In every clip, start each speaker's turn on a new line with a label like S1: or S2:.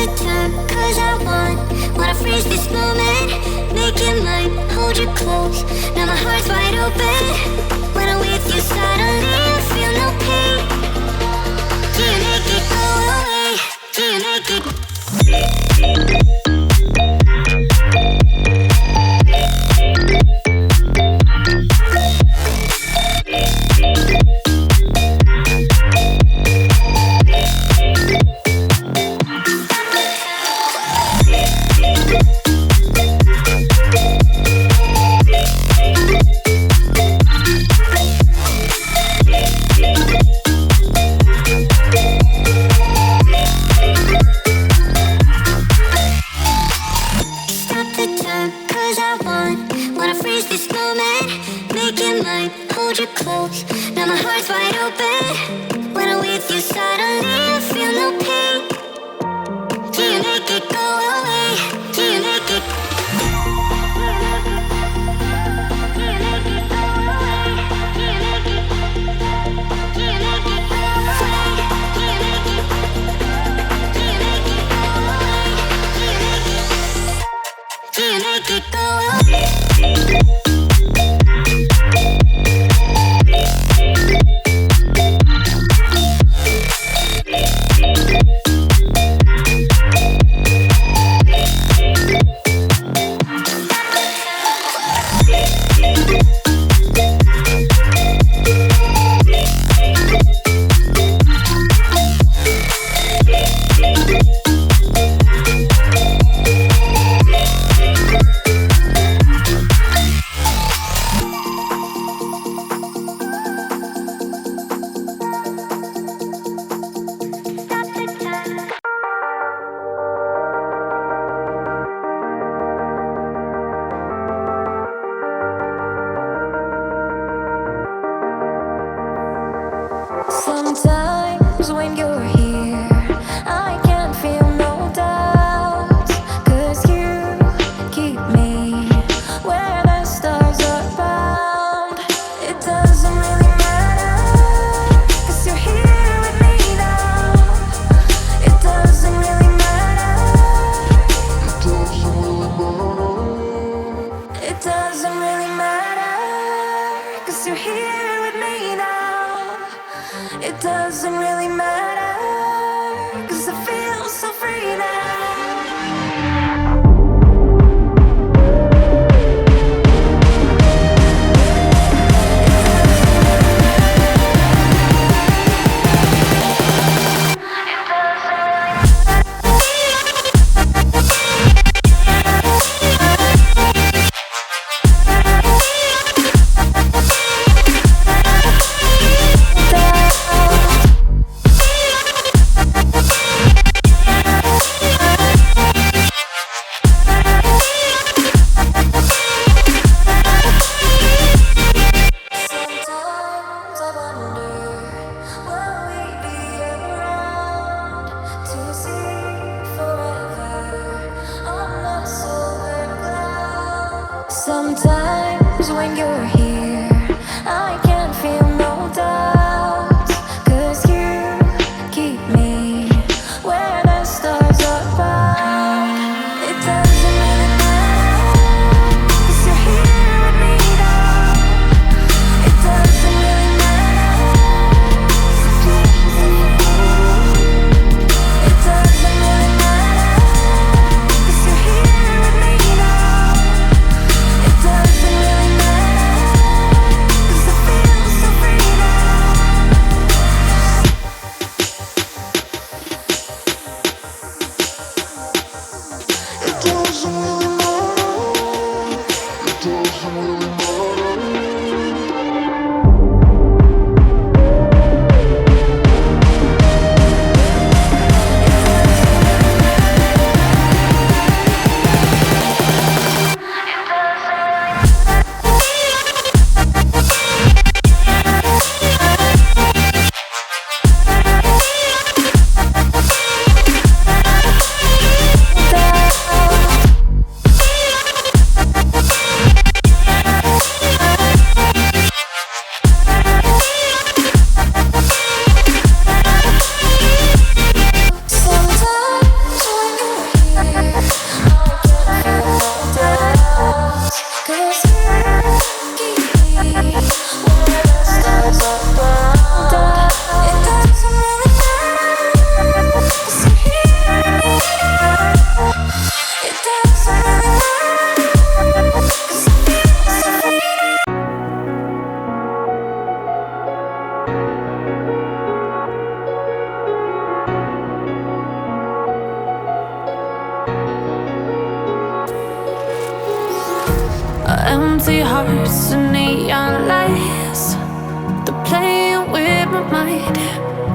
S1: the time, cause I wanna freeze this moment. Make it mine, hold you close. Now my heart's wide open. When I'm with you suddenly I feel no pain. Do you make it go away? Do you make it?
S2: Sometimes when you're here, I can't feel no doubts, 'cause you keep me where the stars are bound. It doesn't really matter, 'cause you're here with me now. It doesn't really matter. It doesn't really matter, 'cause you're here with me now. It doesn't really matter, 'cause I feel so free now. Sometimes when you're here, I can't feel no doubts, 'cause you keep me where the stars are bound. It doesn't really matter, 'cause you're here with me now. It doesn't really matter. It doesn't really matter, 'cause you're here with me now. It doesn't really matter. hearts and neon lights. They're playing with my mind.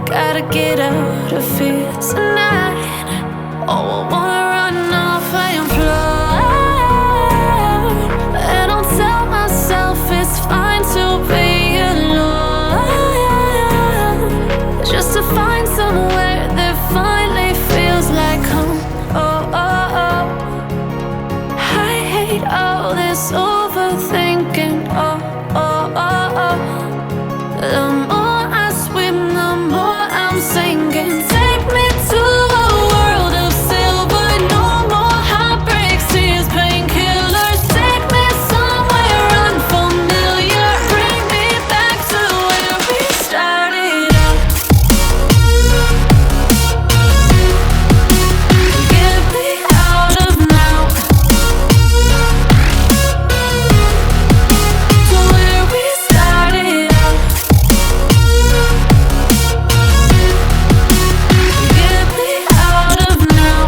S2: Gotta get out of here tonight. Oh, I wanna run off and fly. And I'll tell myself it's fine to be alone, just to find somewhere that finally feels like home. Oh, oh, oh. I hate all this overthinking. Oh, oh, oh, oh. The more I swim, the more I'm sinking. Take me to a world of silver. No more heartbreaks, tears, painkillers. Take me somewhere unfamiliar. Bring me back to where we started out. Get me out of now, to where we started out. Get me out of now,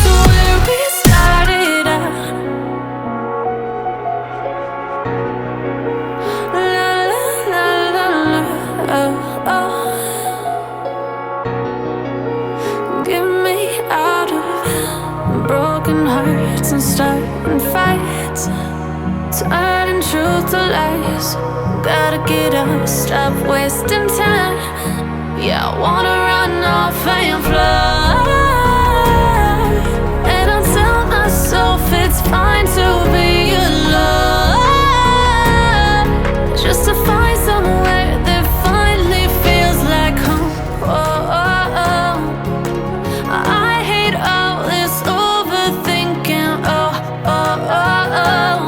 S2: to where we started out. La la la la la, oh, oh. Get me out of broken hearts and starting fights, turning truth to lies. Gotta get up, stop wasting time. Yeah, I wanna run off and fly. And I'll tell myself it's fine to be alone, just to find somewhere that finally feels like home. Oh, oh, oh. I hate all this overthinking. Oh, oh, oh, oh.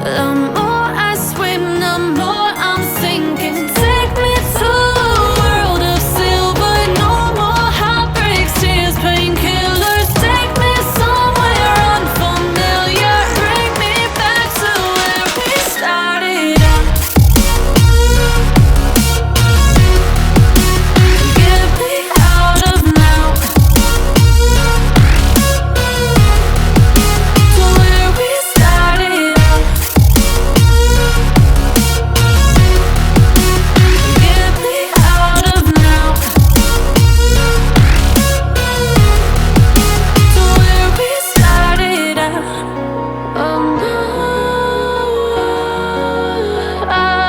S2: The more I swim, the more I'm sinking. Take me to a world of silver. No more heartbreaks, tears, painkillers. Take me somewhere unfamiliar. Bring me back to where we started out. Get me out of now, to where we started out. Get me out of now, to where we started out. Oh no, oh,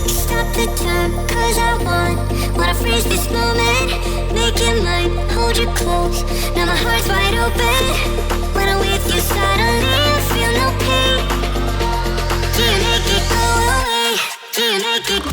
S1: Stop the time, 'cause I wanna freeze this moment. Make it mine, hold you close. Now my heart's wide open. When I'm with you, suddenly I feel no pain. Do you make it go away? Do you make it?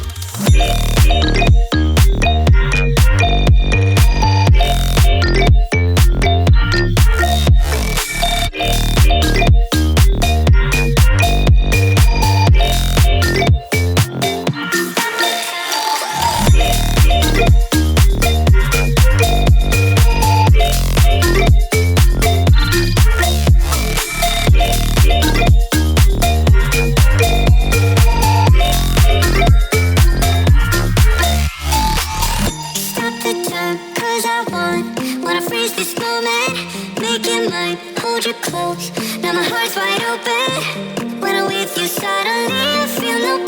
S1: Wanna freeze this moment, make it mine, hold you close. Now my heart's wide open. When I'm with you, suddenly I feel no